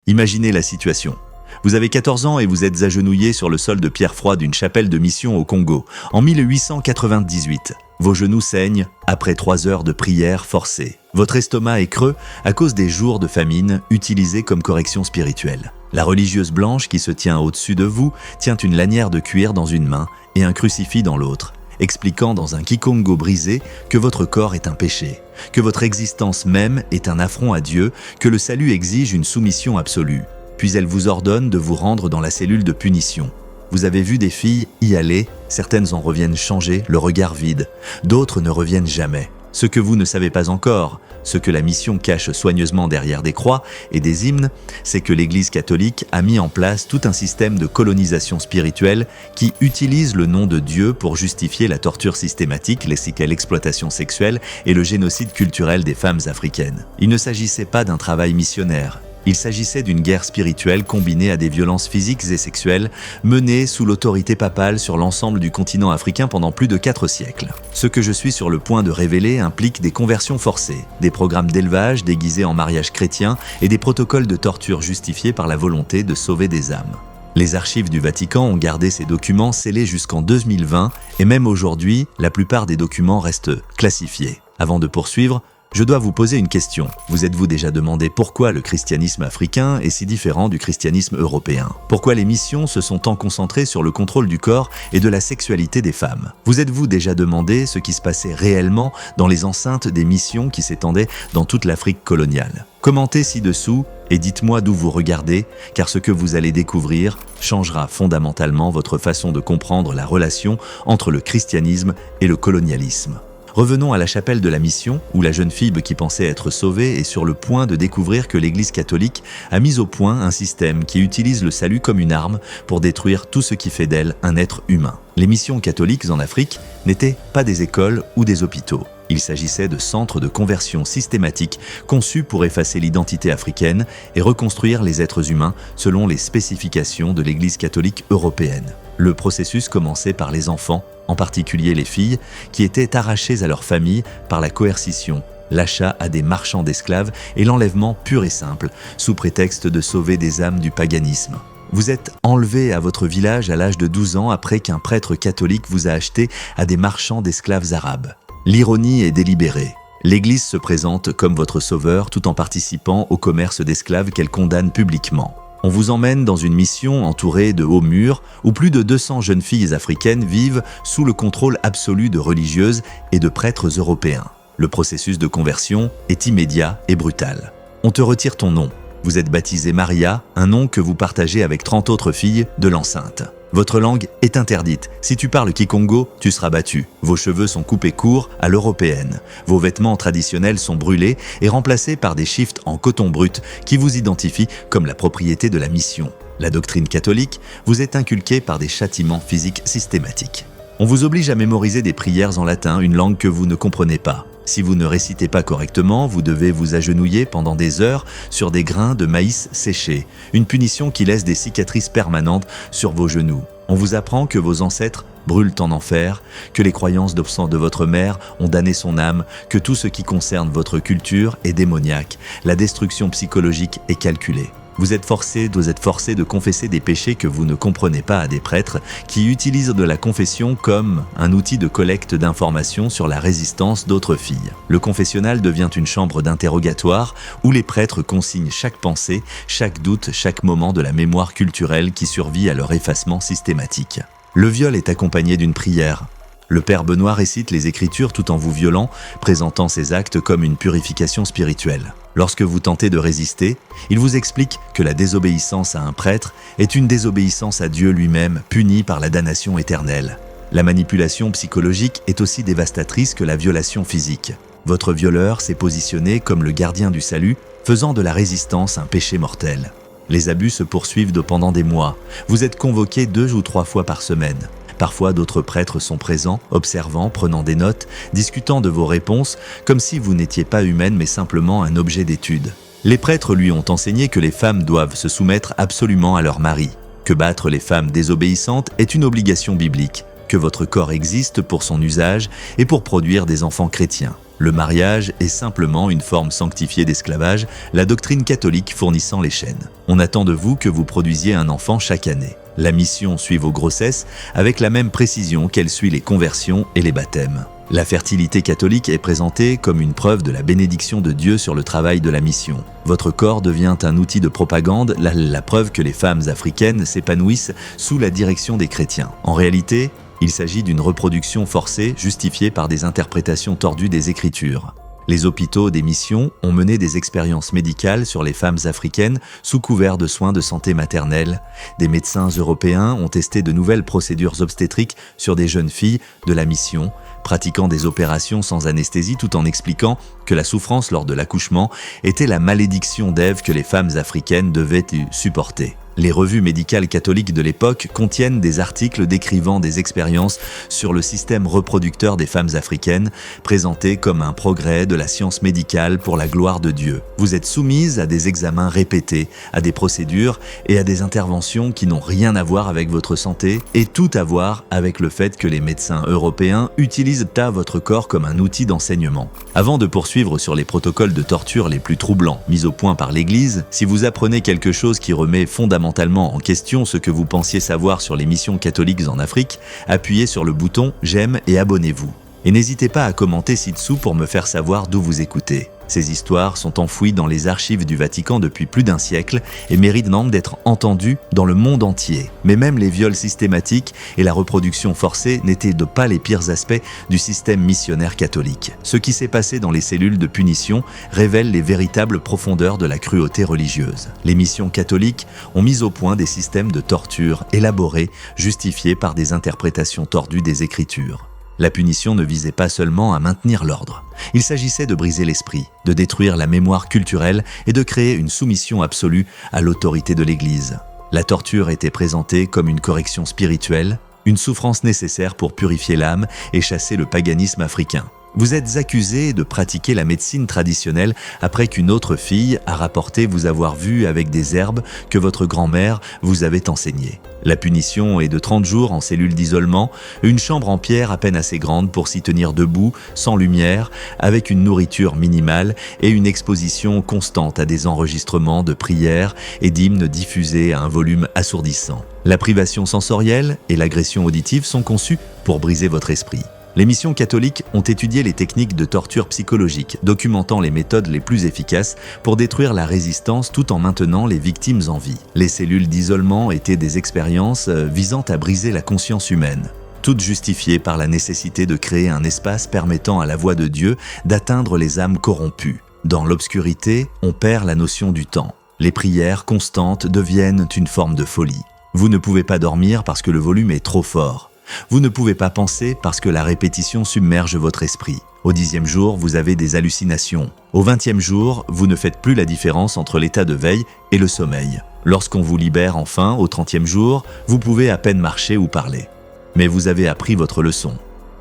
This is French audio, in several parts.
Imaginez la situation. Vous avez 14 ans et vous êtes agenouillé sur le sol de pierre froide d'une chapelle de mission au Congo, en 1898. Vos genoux saignent après 3 heures de prière forcée. Votre estomac est creux à cause des jours de famine utilisés comme correction spirituelle. La religieuse blanche qui se tient au-dessus de vous tient une lanière de cuir dans une main et un crucifix dans l'autre, expliquant dans un kikongo brisé que votre corps est un péché, que votre existence même est un affront à Dieu, que le salut exige une soumission absolue. Puis elle vous ordonne de vous rendre dans la cellule de punition. Vous avez vu des filles y aller, certaines en reviennent changées, le regard vide, d'autres ne reviennent jamais. Ce que vous ne savez pas encore, ce que la mission cache soigneusement derrière des croix et des hymnes, c'est que l'Église catholique a mis en place tout un système de colonisation spirituelle qui utilise le nom de Dieu pour justifier la torture systématique, l'exploitation sexuelle et le génocide culturel des femmes africaines. Il ne s'agissait pas d'un travail missionnaire. Il s'agissait d'une guerre spirituelle combinée à des violences physiques et sexuelles menées sous l'autorité papale sur l'ensemble du continent africain pendant plus de 4 siècles. Ce que je suis sur le point de révéler implique des conversions forcées, des programmes d'élevage déguisés en mariage chrétien et des protocoles de torture justifiés par la volonté de sauver des âmes. Les archives du Vatican ont gardé ces documents scellés jusqu'en 2020 et même aujourd'hui, la plupart des documents restent classifiés. Avant de poursuivre, je dois vous poser une question. Vous êtes-vous déjà demandé pourquoi le christianisme africain est si différent du christianisme européen? Pourquoi les missions se sont tant concentrées sur le contrôle du corps et de la sexualité des femmes? Vous êtes-vous déjà demandé ce qui se passait réellement dans les enceintes des missions qui s'étendaient dans toute l'Afrique coloniale? Commentez ci-dessous et dites-moi d'où vous regardez, car ce que vous allez découvrir changera fondamentalement votre façon de comprendre la relation entre le christianisme et le colonialisme. Revenons à la chapelle de la Mission, où la jeune fille qui pensait être sauvée est sur le point de découvrir que l'Église catholique a mis au point un système qui utilise le salut comme une arme pour détruire tout ce qui fait d'elle un être humain. Les missions catholiques en Afrique n'étaient pas des écoles ou des hôpitaux. Il s'agissait de centres de conversion systématiques conçus pour effacer l'identité africaine et reconstruire les êtres humains selon les spécifications de l'Église catholique européenne. Le processus commençait par les enfants, en particulier les filles, qui étaient arrachées à leur famille par la coercition, l'achat à des marchands d'esclaves et l'enlèvement pur et simple, sous prétexte de sauver des âmes du paganisme. Vous êtes enlevé à votre village à l'âge de 12 ans après qu'un prêtre catholique vous a acheté à des marchands d'esclaves arabes. L'ironie est délibérée. L'Église se présente comme votre sauveur tout en participant au commerce d'esclaves qu'elle condamne publiquement. On vous emmène dans une mission entourée de hauts murs où plus de 200 jeunes filles africaines vivent sous le contrôle absolu de religieuses et de prêtres européens. Le processus de conversion est immédiat et brutal. On te retire ton nom. Vous êtes baptisée Maria, un nom que vous partagez avec 30 autres filles de l'enceinte. Votre langue est interdite. Si tu parles kikongo, tu seras battu. Vos cheveux sont coupés courts à l'européenne. Vos vêtements traditionnels sont brûlés et remplacés par des shifts en coton brut qui vous identifient comme la propriété de la mission. La doctrine catholique vous est inculquée par des châtiments physiques systématiques. On vous oblige à mémoriser des prières en latin, une langue que vous ne comprenez pas. Si vous ne récitez pas correctement, vous devez vous agenouiller pendant des heures sur des grains de maïs séchés, une punition qui laisse des cicatrices permanentes sur vos genoux. On vous apprend que vos ancêtres brûlent en enfer, que les croyances de votre mère ont damné son âme, que tout ce qui concerne votre culture est démoniaque, la destruction psychologique est calculée. Vous êtes forcé de confesser des péchés que vous ne comprenez pas à des prêtres qui utilisent de la confession comme un outil de collecte d'informations sur la résistance d'autres filles. Le confessionnal devient une chambre d'interrogatoire où les prêtres consignent chaque pensée, chaque doute, chaque moment de la mémoire culturelle qui survit à leur effacement systématique. Le viol est accompagné d'une prière. Le père Benoît récite les Écritures tout en vous violant, présentant ces actes comme une purification spirituelle. Lorsque vous tentez de résister, il vous explique que la désobéissance à un prêtre est une désobéissance à Dieu lui-même, punie par la damnation éternelle. La manipulation psychologique est aussi dévastatrice que la violation physique. Votre violeur s'est positionné comme le gardien du salut, faisant de la résistance un péché mortel. Les abus se poursuivent pendant des mois. Vous êtes convoqué 2 ou 3 fois par semaine. Parfois, d'autres prêtres sont présents, observant, prenant des notes, discutant de vos réponses, comme si vous n'étiez pas humaine mais simplement un objet d'étude. Les prêtres lui ont enseigné que les femmes doivent se soumettre absolument à leur mari, que battre les femmes désobéissantes est une obligation biblique, que votre corps existe pour son usage et pour produire des enfants chrétiens. Le mariage est simplement une forme sanctifiée d'esclavage, la doctrine catholique fournissant les chaînes. On attend de vous que vous produisiez un enfant chaque année. La mission suit vos grossesses avec la même précision qu'elle suit les conversions et les baptêmes. La fertilité catholique est présentée comme une preuve de la bénédiction de Dieu sur le travail de la mission. Votre corps devient un outil de propagande, la preuve que les femmes africaines s'épanouissent sous la direction des chrétiens. En réalité, il s'agit d'une reproduction forcée justifiée par des interprétations tordues des Écritures. Les hôpitaux des missions ont mené des expériences médicales sur les femmes africaines sous couvert de soins de santé maternelle. Des médecins européens ont testé de nouvelles procédures obstétriques sur des jeunes filles de la mission, pratiquant des opérations sans anesthésie tout en expliquant que la souffrance lors de l'accouchement était la malédiction d'Ève que les femmes africaines devaient supporter. Les revues médicales catholiques de l'époque contiennent des articles décrivant des expériences sur le système reproducteur des femmes africaines, présentés comme un progrès de la science médicale pour la gloire de Dieu. Vous êtes soumise à des examens répétés, à des procédures et à des interventions qui n'ont rien à voir avec votre santé et tout à voir avec le fait que les médecins européens utilisent votre corps comme un outil d'enseignement. Avant de poursuivre sur les protocoles de torture les plus troublants mis au point par l'Église, si vous apprenez quelque chose qui remet fondamentalement en question ce que vous pensiez savoir sur les missions catholiques en Afrique, appuyez sur le bouton « J'aime » et abonnez-vous. Et n'hésitez pas à commenter ci-dessous pour me faire savoir d'où vous écoutez. Ces histoires sont enfouies dans les archives du Vatican depuis plus d'un siècle et méritent donc d'être entendues dans le monde entier. Mais même les viols systématiques et la reproduction forcée n'étaient pas les pires aspects du système missionnaire catholique. Ce qui s'est passé dans les cellules de punition révèle les véritables profondeurs de la cruauté religieuse. Les missions catholiques ont mis au point des systèmes de torture élaborés, justifiés par des interprétations tordues des Écritures. La punition ne visait pas seulement à maintenir l'ordre. Il s'agissait de briser l'esprit, de détruire la mémoire culturelle et de créer une soumission absolue à l'autorité de l'Église. La torture était présentée comme une correction spirituelle, une souffrance nécessaire pour purifier l'âme et chasser le paganisme africain. Vous êtes accusé de pratiquer la médecine traditionnelle après qu'une autre fille a rapporté vous avoir vu avec des herbes que votre grand-mère vous avait enseignées. La punition est de 30 jours en cellule d'isolement, une chambre en pierre à peine assez grande pour s'y tenir debout, sans lumière, avec une nourriture minimale et une exposition constante à des enregistrements de prières et d'hymnes diffusés à un volume assourdissant. La privation sensorielle et l'agression auditive sont conçues pour briser votre esprit. Les missions catholiques ont étudié les techniques de torture psychologique, documentant les méthodes les plus efficaces pour détruire la résistance tout en maintenant les victimes en vie. Les cellules d'isolement étaient des expériences visant à briser la conscience humaine, toutes justifiées par la nécessité de créer un espace permettant à la voix de Dieu d'atteindre les âmes corrompues. Dans l'obscurité, on perd la notion du temps. Les prières constantes deviennent une forme de folie. Vous ne pouvez pas dormir parce que le volume est trop fort. Vous ne pouvez pas penser parce que la répétition submerge votre esprit. Au 10e jour, vous avez des hallucinations. Au 20e jour, vous ne faites plus la différence entre l'état de veille et le sommeil. Lorsqu'on vous libère enfin, au 30e jour, vous pouvez à peine marcher ou parler. Mais vous avez appris votre leçon.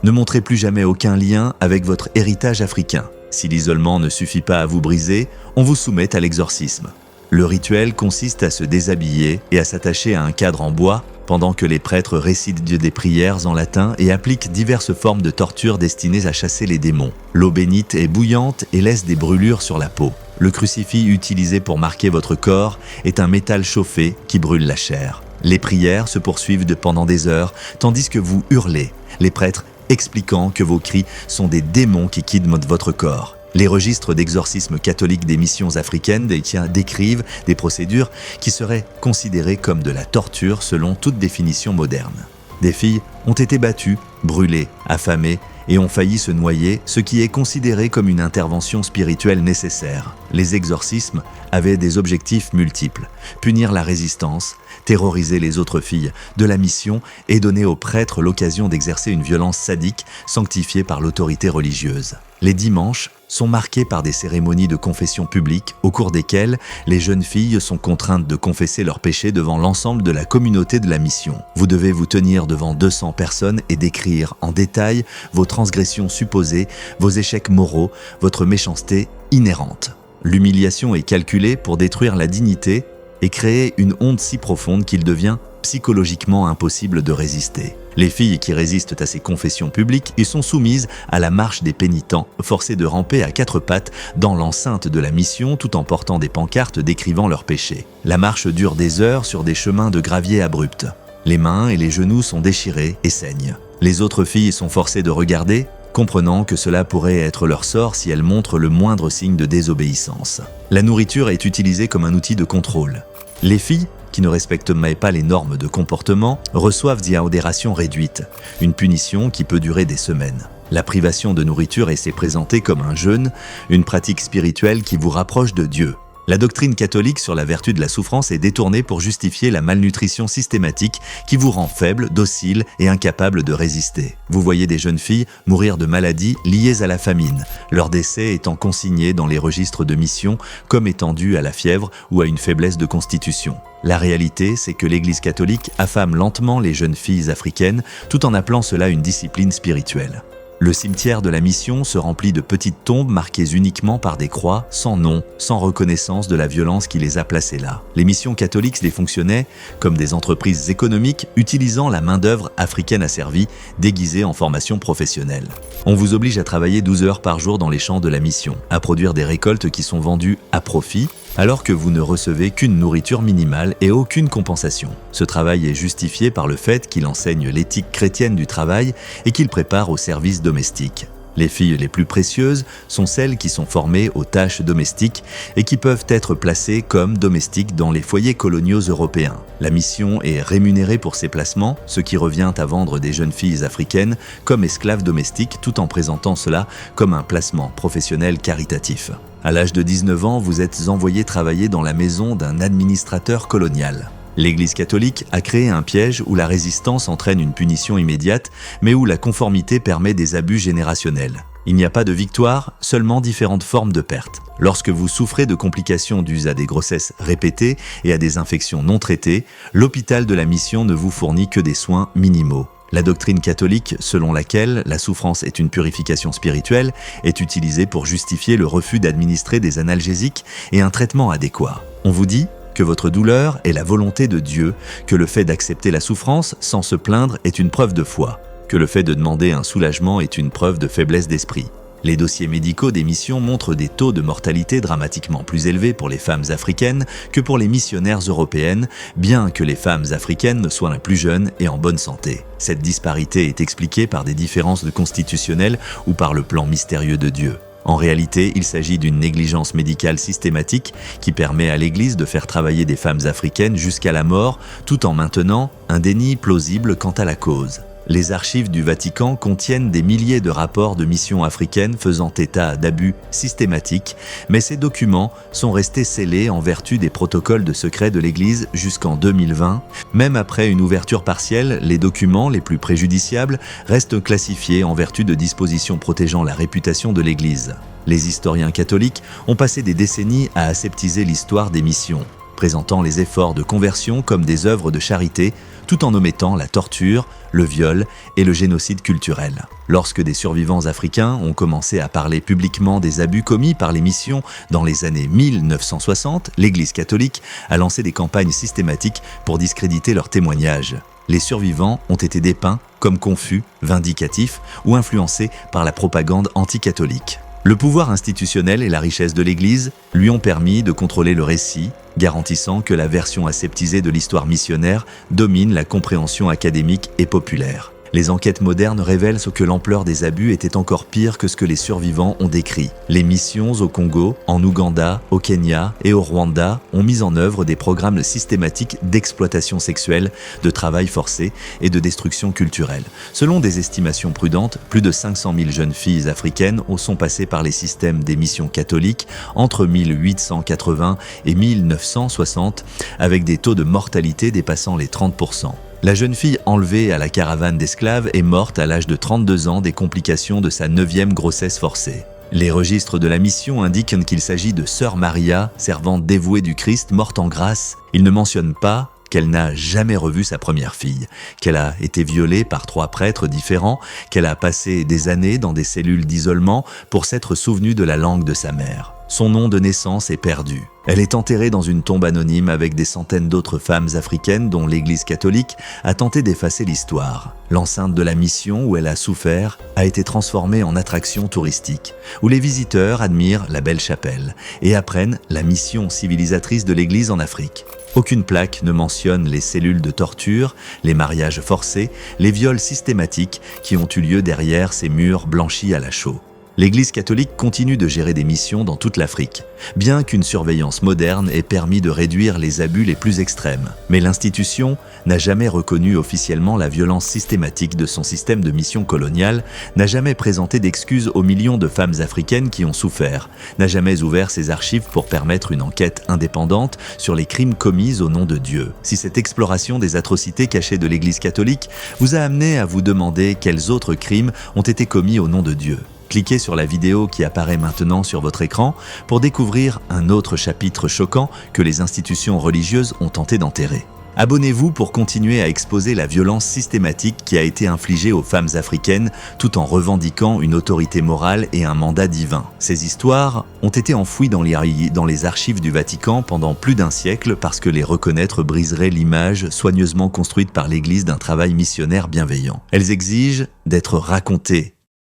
Ne montrez plus jamais aucun lien avec votre héritage africain. Si l'isolement ne suffit pas à vous briser, on vous soumet à l'exorcisme. Le rituel consiste à se déshabiller et à s'attacher à un cadre en bois pendant que les prêtres récitent des prières en latin et appliquent diverses formes de torture destinées à chasser les démons. L'eau bénite est bouillante et laisse des brûlures sur la peau. Le crucifix utilisé pour marquer votre corps est un métal chauffé qui brûle la chair. Les prières se poursuivent pendant des heures, tandis que vous hurlez, les prêtres expliquant que vos cris sont des démons qui quittent votre corps. Les registres d'exorcisme catholiques des missions africaines décrivent des procédures qui seraient considérées comme de la torture selon toute définition moderne. Des filles ont été battues, brûlées, affamées et ont failli se noyer, ce qui est considéré comme une intervention spirituelle nécessaire. Les exorcismes avaient des objectifs multiples: punir la résistance, terroriser les autres filles de la mission et donner aux prêtres l'occasion d'exercer une violence sadique sanctifiée par l'autorité religieuse. Les dimanches sont marqués par des cérémonies de confession publique au cours desquelles les jeunes filles sont contraintes de confesser leurs péchés devant l'ensemble de la communauté de la mission. Vous devez vous tenir devant 200 personnes et décrire en détail vos transgressions supposées, vos échecs moraux, votre méchanceté inhérente. L'humiliation est calculée pour détruire la dignité et créer une honte si profonde qu'il devient psychologiquement impossible de résister. Les filles qui résistent à ces confessions publiques y sont soumises à la marche des pénitents, forcées de ramper à quatre pattes dans l'enceinte de la mission tout en portant des pancartes décrivant leurs péchés. La marche dure des heures sur des chemins de gravier abrupts. Les mains et les genoux sont déchirés et saignent. Les autres filles sont forcées de regarder, comprenant que cela pourrait être leur sort si elles montrent le moindre signe de désobéissance. La nourriture est utilisée comme un outil de contrôle. Les filles, qui ne respectent pas les normes de comportement, reçoivent des rations réduites, une punition qui peut durer des semaines. La privation de nourriture s'est présentée comme un jeûne, une pratique spirituelle qui vous rapproche de Dieu. La doctrine catholique sur la vertu de la souffrance est détournée pour justifier la malnutrition systématique qui vous rend faible, docile et incapable de résister. Vous voyez des jeunes filles mourir de maladies liées à la famine, leur décès étant consigné dans les registres de mission comme étant dû à la fièvre ou à une faiblesse de constitution. La réalité, c'est que l'Église catholique affame lentement les jeunes filles africaines tout en appelant cela une discipline spirituelle. Le cimetière de la mission se remplit de petites tombes marquées uniquement par des croix, sans nom, sans reconnaissance de la violence qui les a placées là. Les missions catholiques les fonctionnaient comme des entreprises économiques utilisant la main-d'œuvre africaine asservie, déguisée en formation professionnelle. On vous oblige à travailler 12 heures par jour dans les champs de la mission, à produire des récoltes qui sont vendues à profit, alors que vous ne recevez qu'une nourriture minimale et aucune compensation. Ce travail est justifié par le fait qu'il enseigne l'éthique chrétienne du travail et qu'il prépare au service domestique. Les filles les plus précieuses sont celles qui sont formées aux tâches domestiques et qui peuvent être placées comme domestiques dans les foyers coloniaux européens. La mission est rémunérée pour ces placements, ce qui revient à vendre des jeunes filles africaines comme esclaves domestiques tout en présentant cela comme un placement professionnel caritatif. À l'âge de 19 ans, vous êtes envoyé travailler dans la maison d'un administrateur colonial. L'Église catholique a créé un piège où la résistance entraîne une punition immédiate, mais où la conformité permet des abus générationnels. Il n'y a pas de victoire, seulement différentes formes de pertes. Lorsque vous souffrez de complications dues à des grossesses répétées et à des infections non traitées, l'hôpital de la mission ne vous fournit que des soins minimaux. La doctrine catholique, selon laquelle la souffrance est une purification spirituelle, est utilisée pour justifier le refus d'administrer des analgésiques et un traitement adéquat. On vous dit que votre douleur est la volonté de Dieu, que le fait d'accepter la souffrance sans se plaindre est une preuve de foi, que le fait de demander un soulagement est une preuve de faiblesse d'esprit. Les dossiers médicaux des missions montrent des taux de mortalité dramatiquement plus élevés pour les femmes africaines que pour les missionnaires européennes, bien que les femmes africaines soient les plus jeunes et en bonne santé. Cette disparité est expliquée par des différences constitutionnelles ou par le plan mystérieux de Dieu. En réalité, il s'agit d'une négligence médicale systématique qui permet à l'Église de faire travailler des femmes africaines jusqu'à la mort, tout en maintenant un déni plausible quant à la cause. Les archives du Vatican contiennent des milliers de rapports de missions africaines faisant état d'abus systématiques, mais ces documents sont restés scellés en vertu des protocoles de secret de l'Église jusqu'en 2020. Même après une ouverture partielle, les documents les plus préjudiciables restent classifiés en vertu de dispositions protégeant la réputation de l'Église. Les historiens catholiques ont passé des décennies à aseptiser l'histoire des missions, présentant les efforts de conversion comme des œuvres de charité, tout en omettant la torture, le viol et le génocide culturel. Lorsque des survivants africains ont commencé à parler publiquement des abus commis par les missions dans les années 1960, l'Église catholique a lancé des campagnes systématiques pour discréditer leurs témoignages. Les survivants ont été dépeints comme confus, vindicatifs ou influencés par la propagande anticatholique. Le pouvoir institutionnel et la richesse de l'Église lui ont permis de contrôler le récit, garantissant que la version aseptisée de l'histoire missionnaire domine la compréhension académique et populaire. Les enquêtes modernes révèlent que l'ampleur des abus était encore pire que ce que les survivants ont décrit. Les missions au Congo, en Ouganda, au Kenya et au Rwanda ont mis en œuvre des programmes systématiques d'exploitation sexuelle, de travail forcé et de destruction culturelle. Selon des estimations prudentes, plus de 500 000 jeunes filles africaines sont passées par les systèmes des missions catholiques entre 1880 et 1960, avec des taux de mortalité dépassant les 30%. La jeune fille enlevée à la caravane d'esclaves est morte à l'âge de 32 ans des complications de sa 9e grossesse forcée. Les registres de la mission indiquent qu'il s'agit de Sœur Maria, servante dévouée du Christ, morte en grâce. Ils ne mentionnent pas qu'elle n'a jamais revu sa première fille, qu'elle a été violée par 3 prêtres différents, qu'elle a passé des années dans des cellules d'isolement pour s'être souvenue de la langue de sa mère. Son nom de naissance est perdu. Elle est enterrée dans une tombe anonyme avec des centaines d'autres femmes africaines dont l'Église catholique a tenté d'effacer l'histoire. L'enceinte de la mission où elle a souffert a été transformée en attraction touristique, où les visiteurs admirent la belle chapelle et apprennent la mission civilisatrice de l'Église en Afrique. Aucune plaque ne mentionne les cellules de torture, les mariages forcés, les viols systématiques qui ont eu lieu derrière ces murs blanchis à la chaux. L'Église catholique continue de gérer des missions dans toute l'Afrique, bien qu'une surveillance moderne ait permis de réduire les abus les plus extrêmes. Mais l'institution n'a jamais reconnu officiellement la violence systématique de son système de mission coloniale, n'a jamais présenté d'excuses aux millions de femmes africaines qui ont souffert, n'a jamais ouvert ses archives pour permettre une enquête indépendante sur les crimes commis au nom de Dieu. Si cette exploration des atrocités cachées de l'Église catholique vous a amené à vous demander quels autres crimes ont été commis au nom de Dieu, cliquez sur la vidéo qui apparaît maintenant sur votre écran pour découvrir un autre chapitre choquant que les institutions religieuses ont tenté d'enterrer. Abonnez-vous pour continuer à exposer la violence systématique qui a été infligée aux femmes africaines tout en revendiquant une autorité morale et un mandat divin. Ces histoires ont été enfouies dans les archives du Vatican pendant plus d'un siècle parce que les reconnaître briserait l'image soigneusement construite par l'Église d'un travail missionnaire bienveillant. Elles exigent d'être racontées,